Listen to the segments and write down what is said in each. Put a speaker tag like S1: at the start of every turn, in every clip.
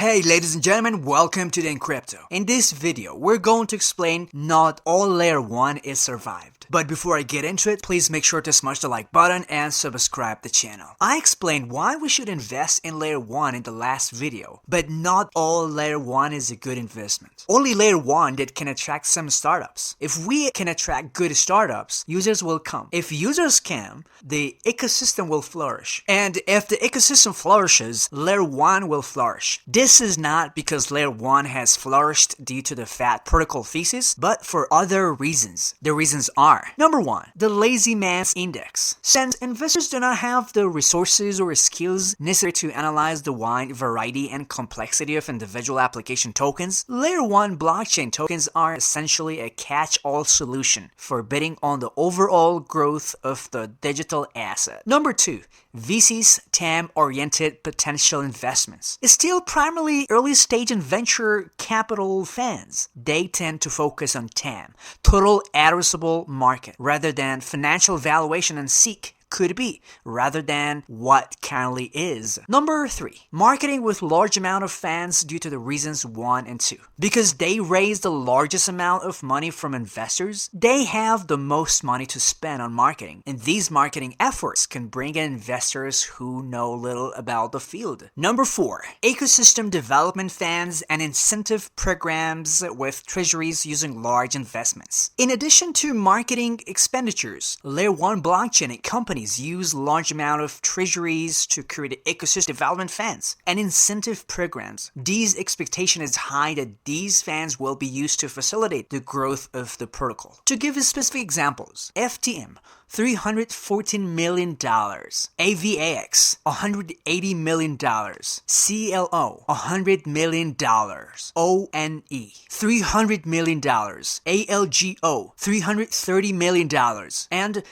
S1: Hey ladies and gentlemen, welcome to the andcrypto. In this video, we're going to explain not all layer 1 is survived. But before I get into it, please make sure to smash the like button and subscribe the channel. I explained why we should invest in layer 1 in the last video, but not all layer 1 is a good investment. Only layer 1 that can attract some startups. If we can attract good startups, users will come. If users come, the ecosystem will flourish. And if the ecosystem flourishes, layer 1 will flourish. This is not because layer 1 has flourished due to the Fat Protocol Thesis, but for other reasons. The reasons are: number 1, the lazy man's index. Since investors do not have the resources or skills necessary to analyze the wide variety and complexity of individual application tokens, layer 1 blockchain tokens are essentially a catch-all solution for bidding on the overall growth of the digital asset. Number 2, VCs, TAM-oriented potential investments. It's still primarily early-stage and venture capital funds. They tend to focus on TAM, total addressable market, rather than financial valuation, and seek could be, rather than what currently is. Number 3, marketing with large amount of fans due to the reasons 1 and 2. Because they raise the largest amount of money from investors, they have the most money to spend on marketing, and these marketing efforts can bring in investors who know little about the field. Number 4, ecosystem development funds and incentive programs with treasuries using large investments. In addition to marketing expenditures, layer 1 blockchain companies use large amount of treasuries to create ecosystem development funds and incentive programs. These expectation is high that these funds will be used to facilitate the growth of the protocol. To give specific examples, FTM $314 million, AVAX $180 million, CLO $100 million, ONE $300 million, ALGO $330 million, and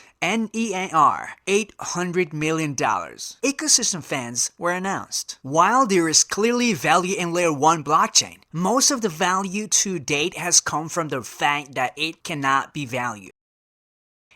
S1: NEAR $800 million. Ecosystem funds were announced. While there is clearly value in layer 1 blockchain, most of the value to date has come from the fact that it cannot be valued.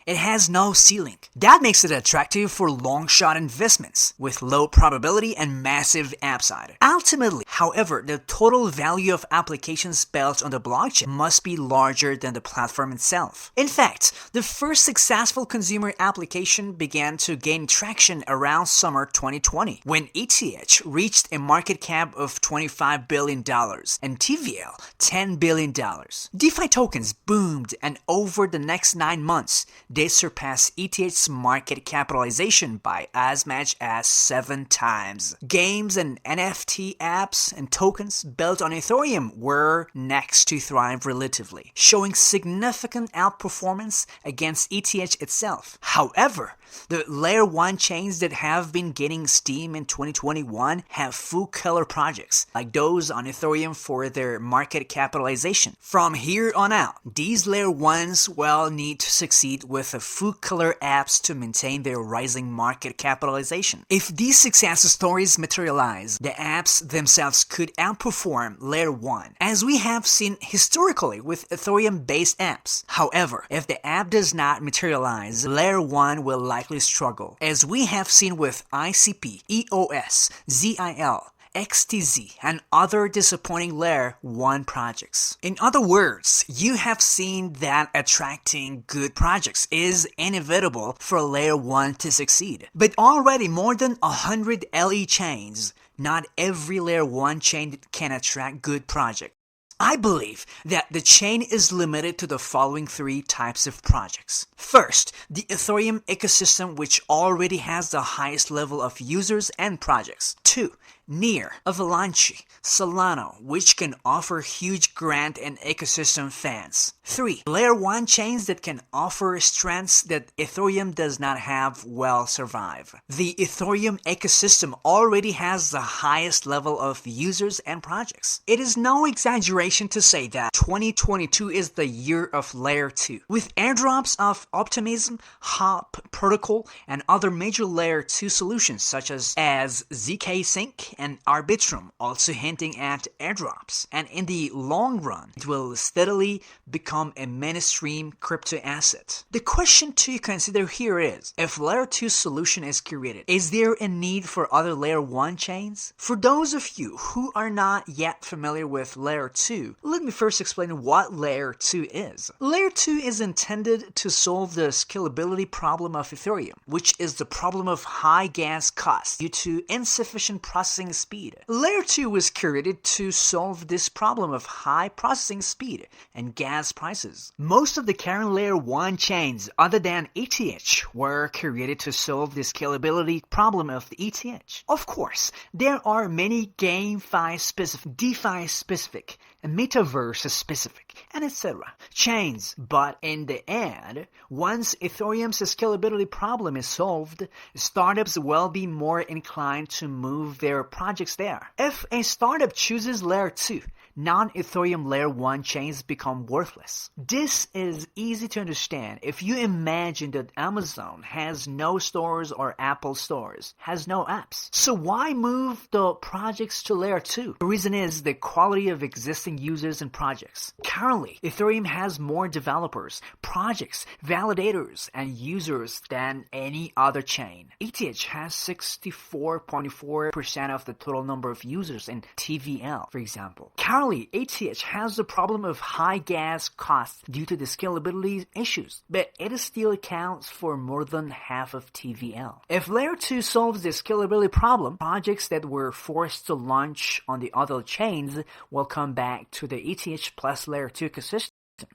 S1: It has no ceiling. That makes it attractive for long-shot investments with low probability and massive upside. Ultimately, however, the total value of applications built on the blockchain must be larger than the platform itself. In fact, the first successful consumer application began to gain traction around summer 2020 when ETH reached a market cap of $25 billion and TVL $10 billion. DeFi tokens boomed, and over the next 9 months, they surpassed ETH's market capitalization by as much as 7 times. Games and NFT apps and tokens built on Ethereum were next to thrive relatively, showing significant outperformance against ETH itself. However, the layer 1 chains that have been gaining steam in 2021 have full-color projects, like those on Ethereum for their market capitalization. From here on out, these layer 1s will need to succeed with a full-color apps to maintain their rising market capitalization. If these success stories materialize, the apps themselves could outperform layer 1, as we have seen historically with Ethereum-based apps. However, if the app does not materialize, layer 1 will likely struggle, as we have seen with ICP, EOS, ZIL, XTZ, and other disappointing layer 1 projects. In other words, you have seen that attracting good projects is inevitable for layer 1 to succeed. But already more than 100 LE chains, not every layer 1 chain can attract good projects. I believe that the chain is limited to the following 3 types of projects. First, the Ethereum ecosystem, which already has the highest level of users and projects. 2, Near, Avalanche, Solana, which can offer huge grant and ecosystem fans. 3, layer 1 chains that can offer strengths that Ethereum does not have will survive. The Ethereum ecosystem already has the highest level of users and projects. It is no exaggeration to say that 2022 is the year of layer 2. With airdrops of Optimism, Hop Protocol, and other major layer 2 solutions such as ZK Sync and Arbitrum, also hinting at airdrops. And in the long run, it will steadily become a mainstream crypto asset. The question to consider here is, if Layer 2 solution is created, is there a need for other Layer 1 chains? For those of you who are not yet familiar with Layer 2, let me first explain what Layer 2 is. Layer 2 is intended to solve the scalability problem of Ethereum, which is the problem of high gas costs due to insufficient processing speed. Layer 2 was created to solve this problem of high processing speed and gas prices. Most of the current Layer 1 chains, other than ETH, were created to solve the scalability problem of the ETH. Of course, there are many GameFi-specific, DeFi-specific, and Metaverse-specific, and etc. chains, but in the end, once Ethereum's scalability problem is solved, startups will be more inclined to move their projects there. If a startup chooses Layer 2, non-Ethereum Layer 1 chains become worthless. This is easy to understand if you imagine that Amazon has no stores or Apple stores, has no apps. So why move the projects to Layer 2? The reason is the quality of existing users and projects. Currently, Ethereum has more developers, projects, validators, and users than any other chain. ETH has 64.4% of the total number of users in TVL, for example. Currently, ETH has the problem of high gas costs due to the scalability issues, but it still accounts for more than half of TVL. If Layer 2 solves the scalability problem, projects that were forced to launch on the other chains will come back to the ETH plus Layer 2 ecosystem.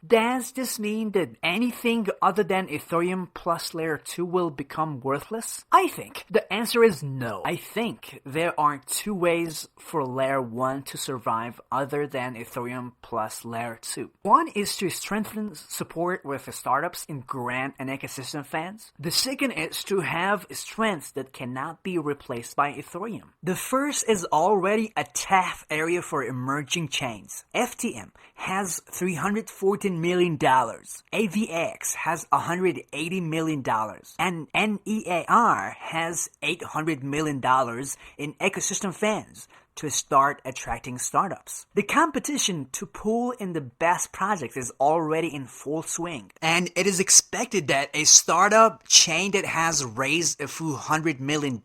S1: Does this mean that anything other than Ethereum plus Layer 2 will become worthless? I think the answer is no. I think there are two ways for Layer 1 to survive other than Ethereum plus Layer 2. One is to strengthen support with the startups and grant an ecosystem funds. The second is to have strengths that cannot be replaced by Ethereum. The first is already a tough area for emerging chains. FTM has $314 million. AVX has $180 million. And NEAR has $800 million in ecosystem funds to start attracting startups. The competition to pull in the best projects is already in full swing, and it is expected that a startup chain that has raised a few $100 million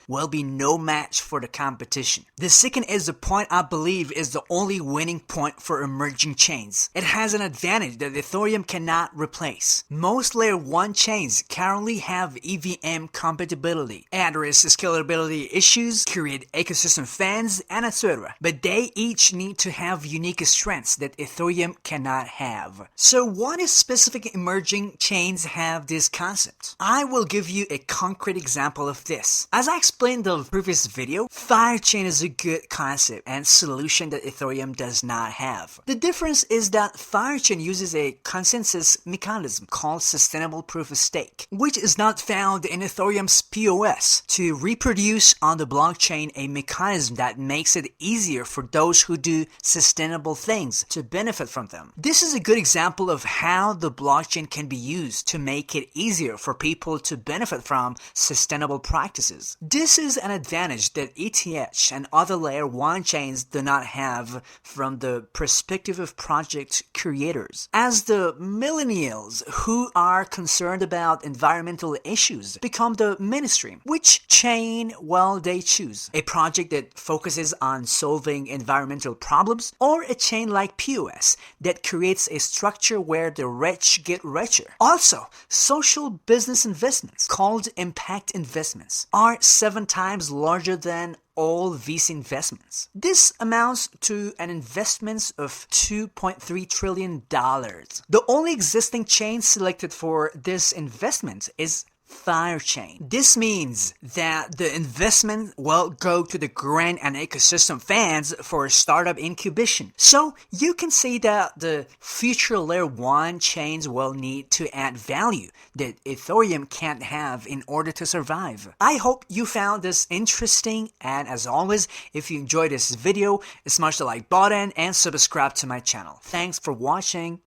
S1: will be no match for the competition. The second is the point I believe is the only winning point for emerging chains. It has an advantage that Ethereum cannot replace. Most Layer 1 chains currently have EVM compatibility, address scalability issues, create ecosystem fans, and etc. But they each need to have unique strengths that Ethereum cannot have. So what if specific emerging chains have this concept? I will give you a concrete example of this. As I explained in the previous video, Firechain is a good concept and solution that Ethereum does not have. The difference is that Firechain uses a consensus mechanism called sustainable proof of stake, which is not found in Ethereum's POS, to reproduce on the blockchain a mechanism that makes it easier for those who do sustainable things to benefit from them. This is a good example of how the blockchain can be used to make it easier for people to benefit from sustainable practices. This is an advantage that ETH and other Layer 1 chains do not have from the perspective of project creators. As the millennials who are concerned about environmental issues become the mainstream, which chain will they choose? A project that focuses on solving environmental problems, or a chain like POS that creates a structure where the rich get richer? Also, social business investments, called impact investments, are 7 times larger than all VC investments. This amounts to an investment of $2.3 trillion. The only existing chain selected for this investment is Firechain. This means that the investment will go to the grant and ecosystem funds for startup incubation. So you can say that the future Layer 1 chains will need to add value that Ethereum can't have in order to survive. I hope you found this interesting, and as always, if you enjoyed this video, smash the like button and subscribe to my channel. Thanks for watching.